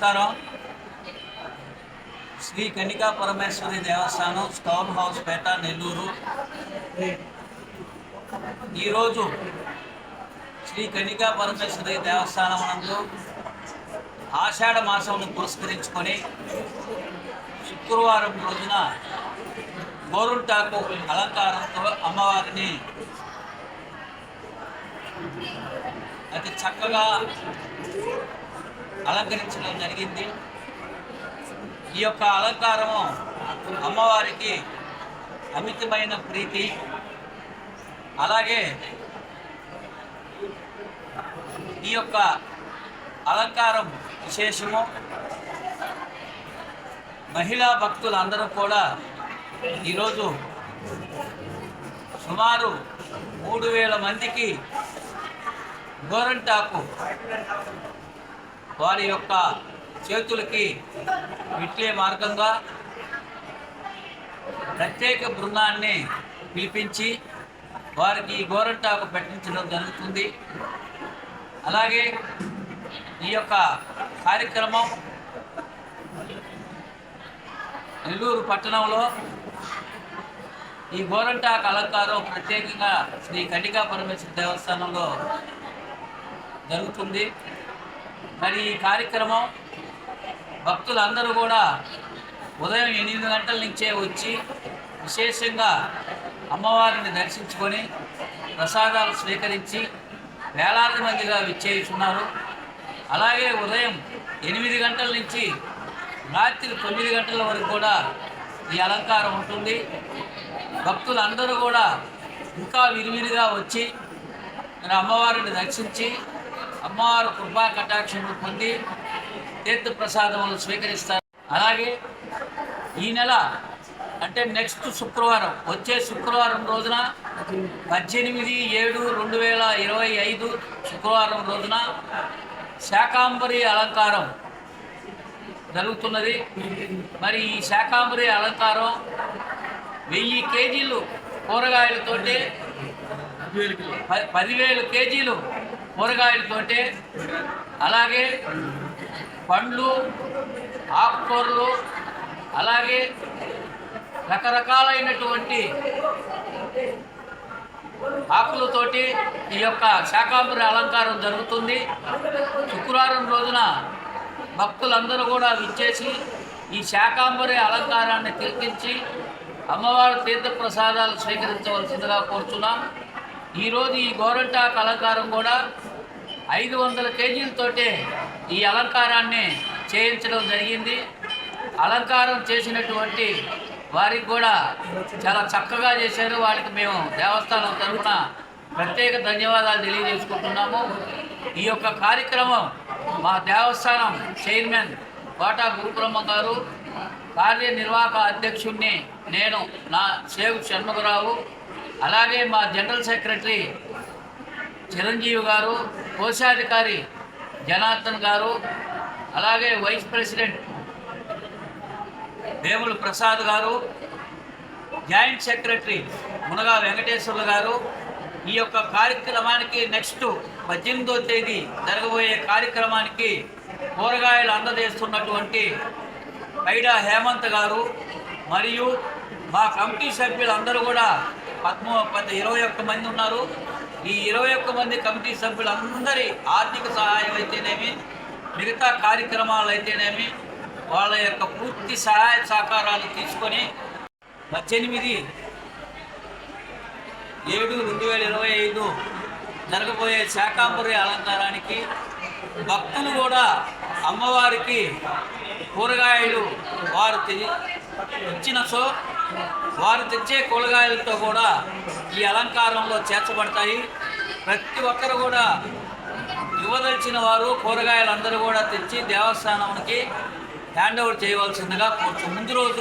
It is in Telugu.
నమస్కారం. శ్రీ కన్నికా పరమేశ్వరి దేవస్థానం, టౌన్ హౌస్ పేట, నెల్లూరు. ఈరోజు శ్రీ కన్నికా పరమేశ్వరి దేవస్థానం నందు ఆషాఢ మాసంను పురస్కరించుకొని శుక్రవారం రోజున గోరుంటాకు అలంకారంతో అమ్మవారిని అతి చక్కగా అలంకరించడం జరిగింది. ఈ యొక్క అలంకారము అమ్మవారికి అమితమైన ప్రీతి. అలాగే ఈ యొక్క అలంకారం విశేషము. మహిళా భక్తులందరూ కూడా ఈరోజు సుమారు 3000 మందికి గోరంటాకు వారి యొక్క చేతులకి విట్లే మార్గంగా ప్రత్యేక బృందాన్ని పిలిపించి వారికి గోరంటాకు పెట్టించడం జరుగుతుంది. అలాగే ఈ యొక్క కార్యక్రమం నెల్లూరు పట్టణంలో ఈ గోరంటాకు అలంకారం ప్రత్యేకంగా శ్రీ కన్నికా పరమేశ్వరి దేవస్థానంలో జరుగుతుంది. మరి ఈ కార్యక్రమం భక్తులందరూ కూడా ఉదయం 8 గంటల నుంచే వచ్చి విశేషంగా అమ్మవారిని దర్శించుకొని ప్రసాదాలు స్వీకరించి వేలాది మందిగా విచ్చేస్తున్నారు. అలాగే ఉదయం 8 గంటల నుంచి రాత్రి 9 గంటల వరకు కూడా ఈ అలంకారం ఉంటుంది. భక్తులందరూ కూడా ఇంకా విరివిరిగా వచ్చి అమ్మవారిని దర్శించి అమ్మవారి కృపా కటాక్షములు పొంది తీర్థ ప్రసాదములు స్వీకరిస్తారు. అలాగే ఈ నెల అంటే నెక్స్ట్ శుక్రవారం, వచ్చే శుక్రవారం రోజున 18/7/2025 శుక్రవారం రోజున శాకాంబరి అలంకారం జరుగుతున్నది. మరి ఈ శాకాంబరి అలంకారం 1000 కేజీలు కూరగాయలతోటి 10,000 కేజీలు కూరగాయలతోటి, అలాగే పండ్లు, ఆకుకూరలు, అలాగే రకరకాలైనటువంటి ఆకులతోటి ఈ యొక్క శాకాంబరి అలంకారం జరుగుతుంది. శుక్రవారం రోజున భక్తులందరూ కూడా విచ్చేసి ఈ శాకాంబరి అలంకారాన్ని తిలకించి అమ్మవారి తీర్థ ప్రసాదాలు స్వీకరించవలసిందిగా కోరుచున్నాం. ఈరోజు ఈ గోరంటాకు అలంకారం కూడా 500 కేజీలతోటే ఈ అలంకారాన్ని చేయించడం జరిగింది. అలంకారం చేసినటువంటి వారికి కూడా చాలా చక్కగా చేశారు. వారికి మేము దేవస్థానం తరఫున ప్రత్యేక ధన్యవాదాలు తెలియజేసుకుంటున్నాము. ఈ యొక్క కార్యక్రమం మా దేవస్థానం చైర్మన్ కోటా గురుబ్రహ్మ గారు, కార్యనిర్వాహక అధ్యక్షుడిని నేను, నా సేవ్ షణ్ముఖరావు, అలాగే మా జనరల్ సెక్రటరీ చిరంజీవి గారు, కోశాధికారి జనార్దన్ గారు, అలాగే వైస్ ప్రెసిడెంట్ వేముల ప్రసాద్ గారు, జాయింట్ సెక్రటరీ మునగా వెంకటేశ్వర్లు గారు ఈ యొక్క కార్యక్రమానికి నెక్స్ట్ 18వ తేదీ జరగబోయే కార్యక్రమానికి కూరగాయలు అందజేస్తున్నటువంటి పైడా హేమంత్ గారు మరియు మా కమిటీ సభ్యులందరూ కూడా 21 మంది ఉన్నారు. ఈ 21 మంది కమిటీ సభ్యులందరి ఆర్థిక సహాయం అయితేనేమి, మిగతా కార్యక్రమాలు అయితేనేమి వాళ్ళ యొక్క పూర్తి సహాయ సహకారాలు తీసుకొని 18/7/2025 జరగబోయే శాకాంబరి అలంకారానికి భక్తులు కూడా అమ్మవారికి కూరగాయలు వారు ఇచ్చిన వారు తెచ్చే కూరగాయలతో కూడా ఈ అలంకారంలో చేర్చబడతాయి. ప్రతి ఒక్కరు కూడా ఇవ్వదలిచిన వారు కూరగాయలందరూ కూడా తెచ్చి దేవస్థానానికి హ్యాండ్ ఓవర్ చేయవలసిందిగా ముందు రోజు